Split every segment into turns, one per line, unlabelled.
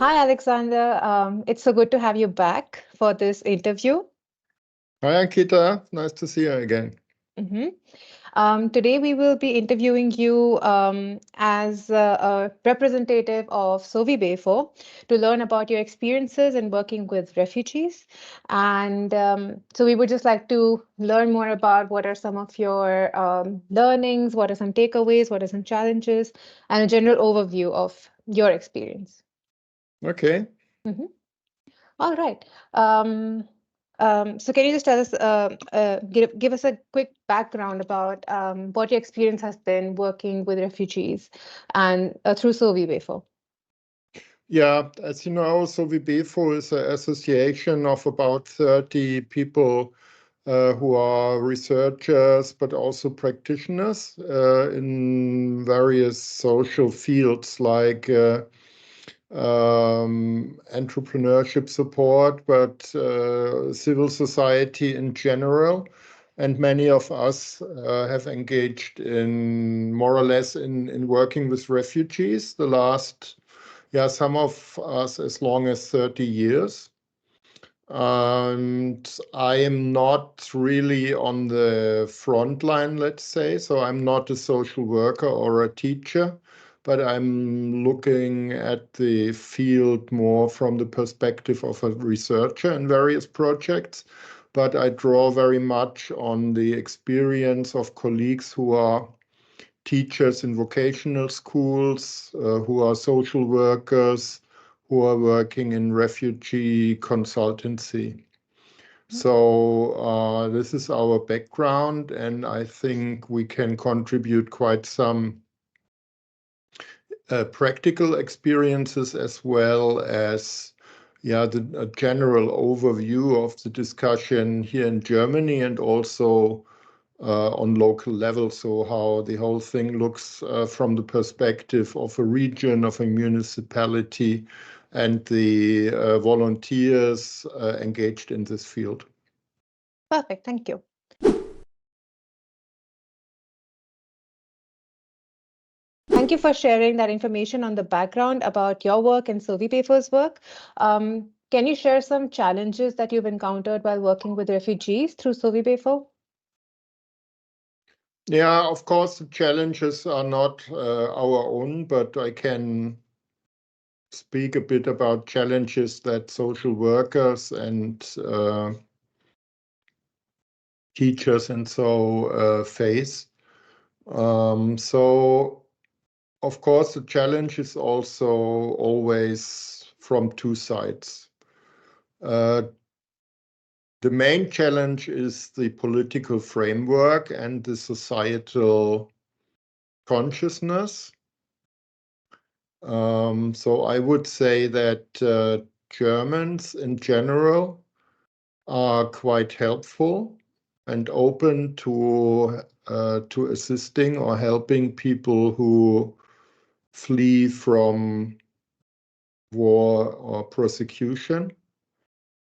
Hi, Alexander. It's so good to have you back for this interview.
Hi, Ankita. Nice to see you again.
hmm Today, we will be interviewing you as a representative of SoWiBeFo to learn about your experiences in working with refugees. And so, we would just like to learn more about what are some of your learnings, what are some takeaways, what are some challenges, and a general overview of your experience.
Okay.
Mhm. All right. So can you just tell us, give us a quick background about what your experience has been working with refugees and through SoWiBeFo?
Yeah, as you know, SoWiBeFo is an association of about 30 people who are researchers, but also practitioners in various social fields like entrepreneurship support, but civil society in general. And many of us have engaged in more or less in working with refugees the last, yeah, some of us as long as 30 years. And I am not really on the front line, let's say. So I'm not a social worker or a teacher, but I'm looking at the field more from the perspective of a researcher in various projects. But I draw very much on the experience of colleagues who are teachers in vocational schools, who are social workers, who are working in refugee consultancy. So this is our background, and I think we can contribute quite some practical experiences as well as a general overview of the discussion here in Germany and also on local level. So how the whole thing looks from the perspective of a region, of a municipality, and the volunteers engaged in this field.
Perfect, thank you. Thank you for sharing that information on the background about your work and SoWiBeFo's work. Can you share some challenges that you've encountered while working with refugees through SoWiBeFo?
Yeah, of course, the challenges are not our own, but I can speak a bit about challenges that social workers and teachers and so face. So, of course, the challenge is also always from two sides. Uh, the main challenge is the political framework and the societal consciousness. So I would say that Germans in general are quite helpful and open to assisting or helping people who flee from war or persecution.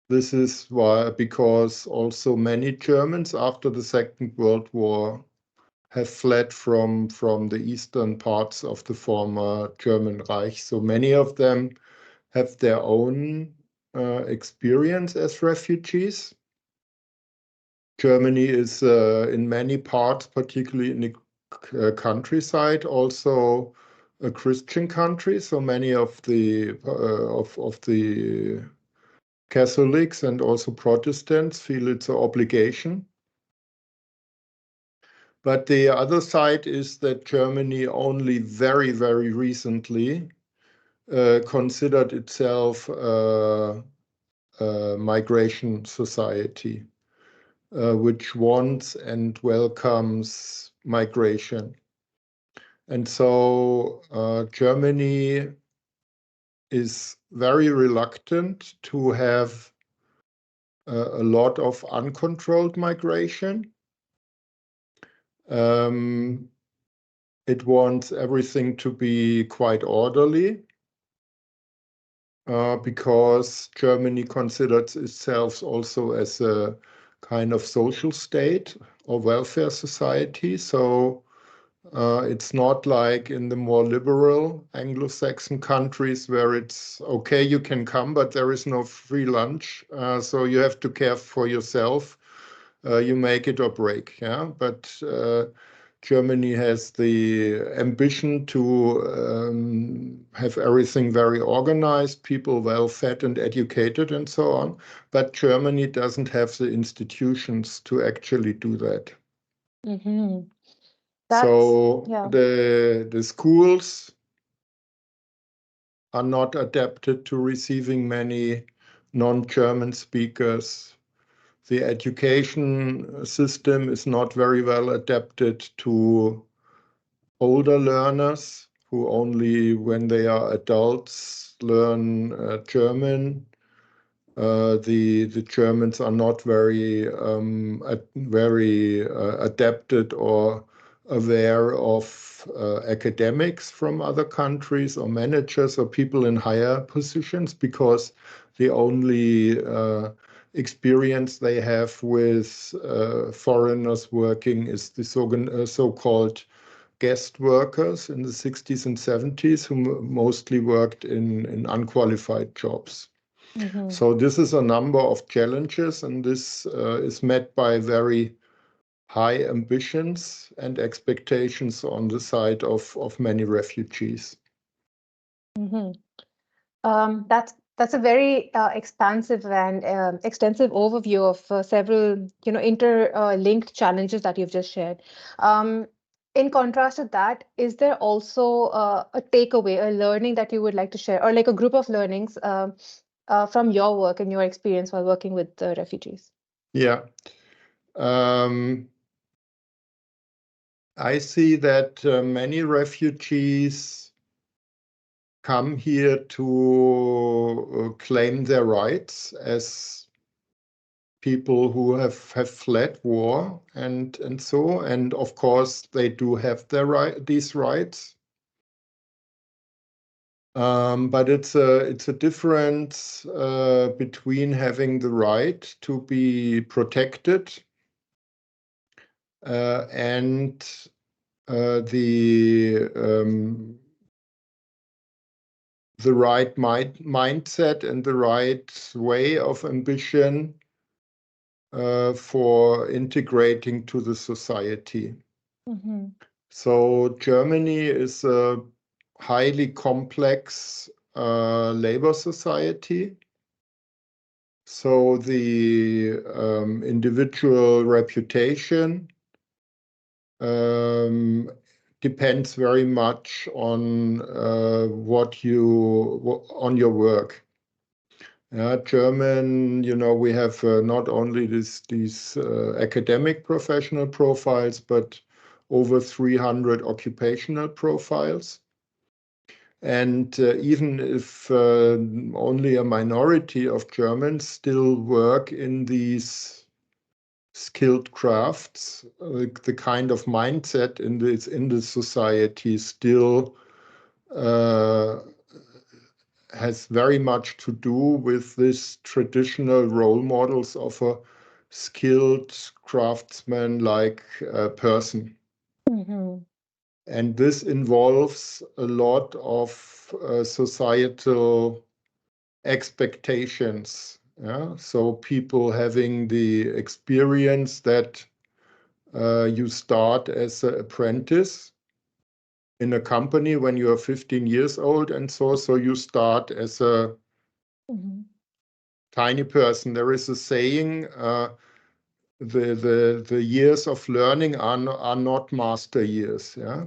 This is why, because also many Germans after the Second World War have fled from the eastern parts of the former German Reich. So many of them have their own experience as refugees. Germany is in many parts, particularly in the countryside, also a Christian country. So many of the Catholics and also Protestants feel it's an obligation. But the other side is that Germany only very, very recently considered itself a migration society, which wants and welcomes migration. And so Germany is very reluctant to have a lot of uncontrolled migration. It wants everything to be quite orderly because Germany considers itself also as a kind of social state or welfare society. So It's not like in the more liberal Anglo-Saxon countries where it's okay, you can come, but there is no free lunch. So you have to care for yourself. You make it or break. Yeah, but Germany has the ambition to have everything very organized, people well fed and educated, and so on. But Germany doesn't have the institutions to actually do that.
Mm-hmm. That's,
So
yeah.
the schools are not adapted to receiving many non-German speakers. The education system is not very well adapted to older learners who only when they are adults learn German. The Germans are not very adapted or aware of academics from other countries or managers or people in higher positions because the only experience they have with foreigners working is the so-called guest workers in the 60s and 70s who mostly worked in unqualified jobs.
Mm-hmm.
So this is a number of challenges, and this is met by very high ambitions and expectations on the side of many refugees.
Mm-hmm. That's a very expansive and extensive overview of several, interlinked challenges that you've just shared. Um, in contrast to that, is there also a takeaway, a learning that you would like to share, or like a group of learnings from your work and your experience while working with refugees?
Yeah. Um, I see that many refugees come here to claim their rights as people who have fled war and so, and of course they do have these rights. But it's a difference between having the right to be protected and the right mindset and the right way of ambition for integrating to the society.
Mm-hmm.
So Germany is a highly complex labor society. So the individual reputation um, depends very much on on your work. Yeah, German, we have not only these academic professional profiles, but over 300 occupational profiles. And even if only a minority of Germans still work in these skilled crafts, the kind of mindset in the society still uh, has very much to do with this traditional role models of a skilled craftsman-like person.
Mm-hmm.
And this involves a lot of societal expectations. Yeah? So people having the experience that you start as an apprentice in a company when you are 15 years old, and so you start as a
Mm-hmm.
tiny person. There is a saying, the years of learning are not master years. Yeah.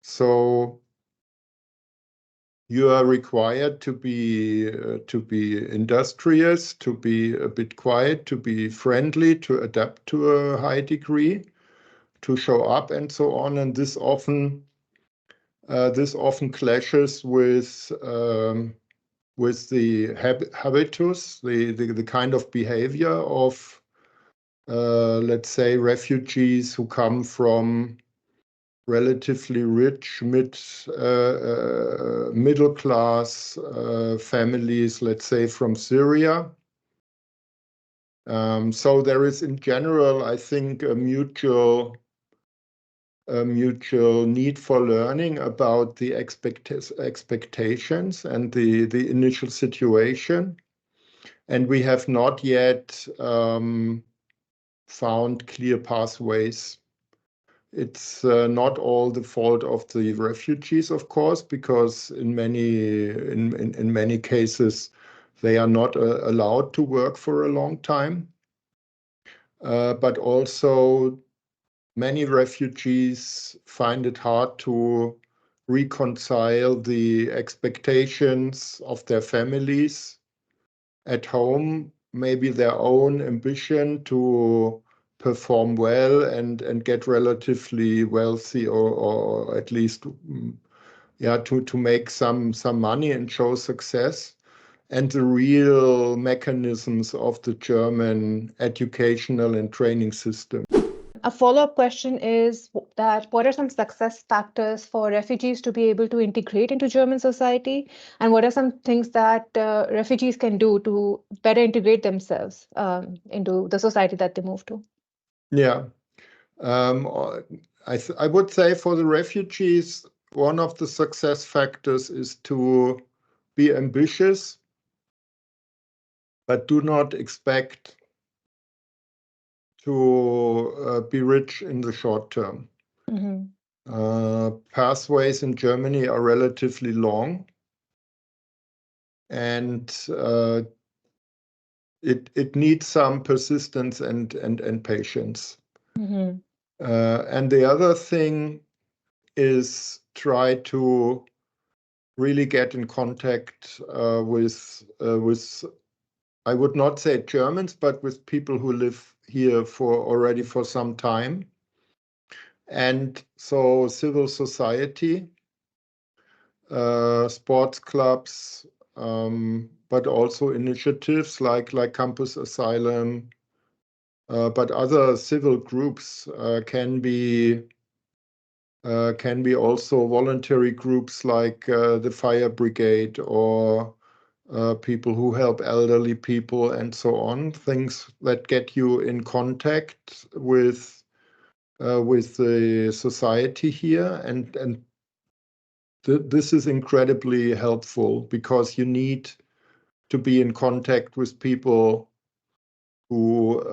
So you are required to be industrious, to be a bit quiet, to be friendly, to adapt to a high degree, to show up, and so on. And this often clashes with the habitus, the kind of behavior of let's say refugees who come from relatively rich middle class families, let's say from Syria. So there is in general, I think, a mutual a mutual need for learning about the expectations and the initial situation. And we have not yet found clear pathways. It's not all the fault of the refugees, of course, because in many cases they are not allowed to work for a long time. But also many refugees find it hard to reconcile the expectations of their families at home, maybe their own ambition to perform well and get relatively wealthy, or at least to make some money and show success, and the real mechanisms of the German educational and training system.
A follow-up question is that what are some success factors for refugees to be able to integrate into German society? And what are some things that refugees can do to better integrate themselves into the society that they move to?
Yeah. I would say for the refugees, one of the success factors is to be ambitious, but do not expect to be rich in the short term.
Mm-hmm.
Pathways in Germany are relatively long, and it needs some persistence and patience.
Mm-hmm.
And the other thing is try to really get in contact with I would not say Germans, but with people who live here already for some time. And so civil society, sports clubs, but also initiatives like Campus Asylum, but other civil groups can be also voluntary groups like the fire brigade, or people who help elderly people and so on. Things that get you in contact with the society here, and this is incredibly helpful because you need to be in contact with people who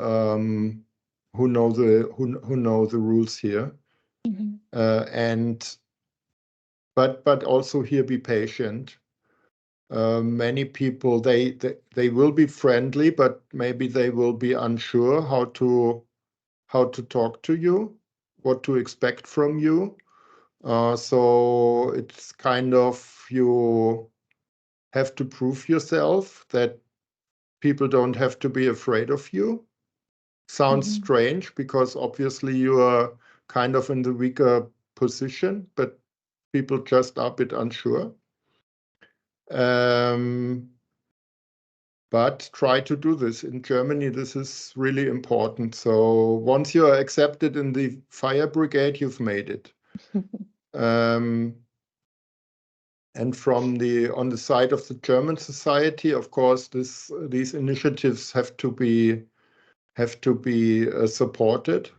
know the rules here.
Mm-hmm.
And but also here be patient. Many people they will be friendly, but maybe they will be unsure how to talk to you, what to expect from you. So it's kind of, you have to prove yourself that people don't have to be afraid of you. Sounds
Mm-hmm.
strange because obviously you are kind of in the weaker position, but people just are a bit unsure. But try to do this. In Germany, this is really important. So once you are accepted in the fire brigade, you've made it. Um, and on the side of the German society, of course, these initiatives have to be supported.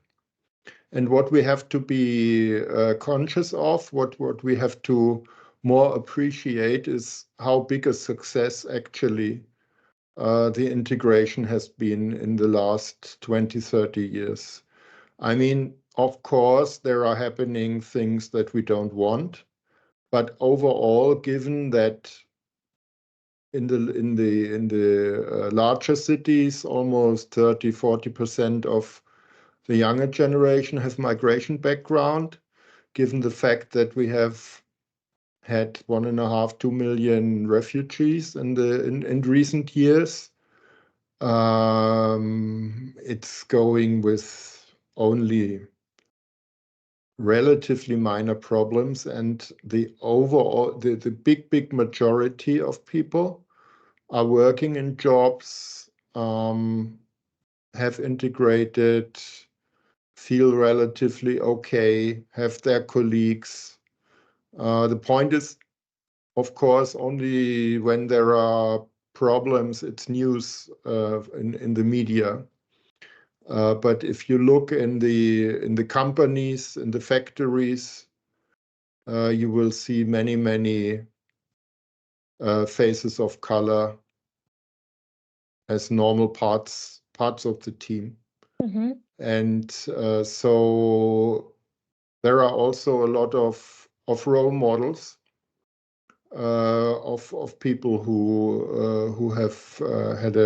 And what we have to be conscious of, what we have to more appreciate, is how big a success actually the integration has been in the last 20, 30 years. I mean, of course, there are happening things that we don't want, but overall, given that in the larger cities, almost 30, 40% of the younger generation has migration background, given the fact that we have had 1.5, 2 million refugees in recent years. It's going with only relatively minor problems, and the big majority of people are working in jobs, have integrated, feel relatively okay, have their colleagues. The point is, of course, only when there are problems, it's news in the media. But if you look in the companies, in the factories, you will see many faces of color as normal parts of the team.
Mm-hmm.
And so there are also a lot of role models of people who have had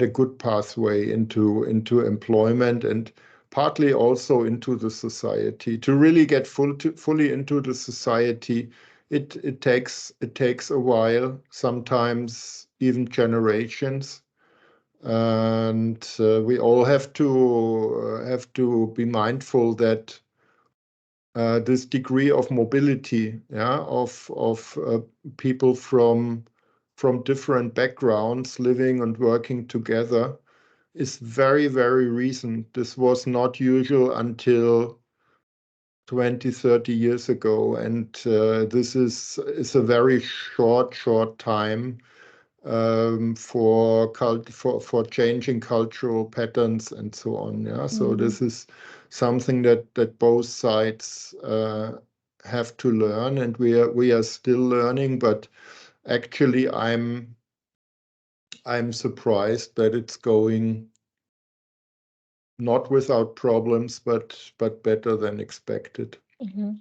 a good pathway into employment, and partly also into the society. To really get fully into the society, it takes a while, sometimes even generations. And we all have to be mindful that this degree of mobility, yeah, of people from different backgrounds living and working together is very recent. This was not usual until 20, 30 years ago, and this is a very short time for changing cultural patterns and so on. Yeah, so
Mm-hmm.
this is something that both sides have to learn, and we are still learning. But actually, I'm surprised that it's going not without problems, but better than expected.
Mm-hmm.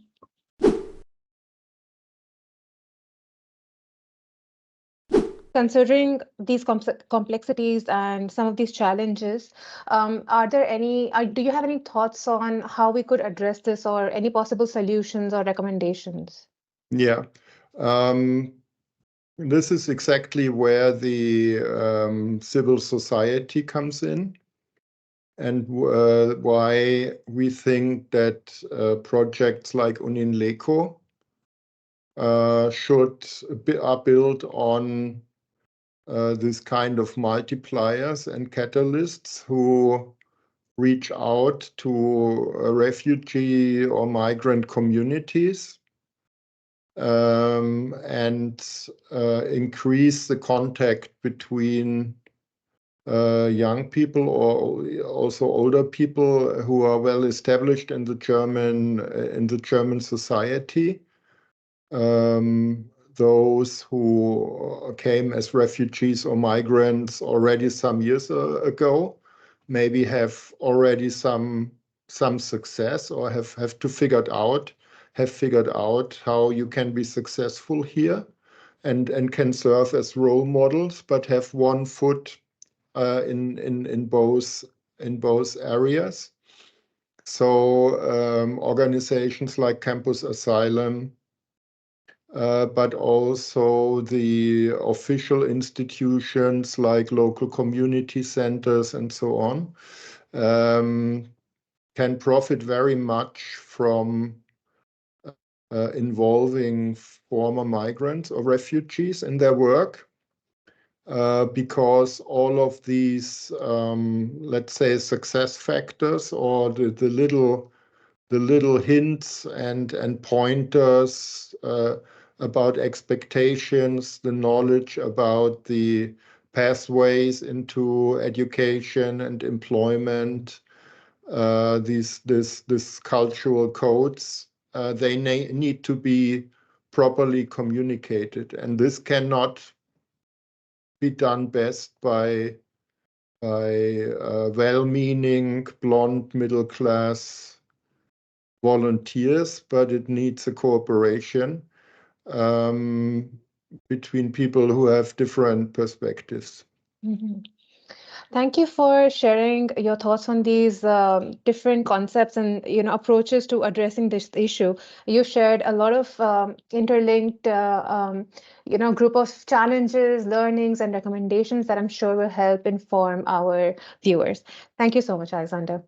Considering these complexities and some of these challenges, are there any, do you have any thoughts on how we could address this or any possible solutions or recommendations?
Yeah. Um, this is exactly where the civil society comes in, and why we think that projects like UNINLECO are built on this kind of multipliers and catalysts who reach out to refugee or migrant communities, and increase the contact between young people or also older people who are well established in the German society. Those who came as refugees or migrants already some years ago maybe have already some success, or have figured out how you can be successful here, and can serve as role models, but have one foot in both areas. So organizations like Campus Asylum, but also the official institutions like local community centers and so on, um, can profit very much from involving former migrants or refugees in their work, because all of these, let's say, success factors, or the little hints and pointers about expectations, the knowledge about the pathways into education and employment, this cultural codes, they need to be properly communicated, and this cannot be done best by well-meaning blonde middle class volunteers, but it needs a cooperation um, between people who have different perspectives.
Mhm. Thank you for sharing your thoughts on these different concepts and approaches to addressing this issue. You shared a lot of interlinked group of challenges, learnings, and recommendations that I'm sure will help inform our viewers. Thank you so much, Alexander.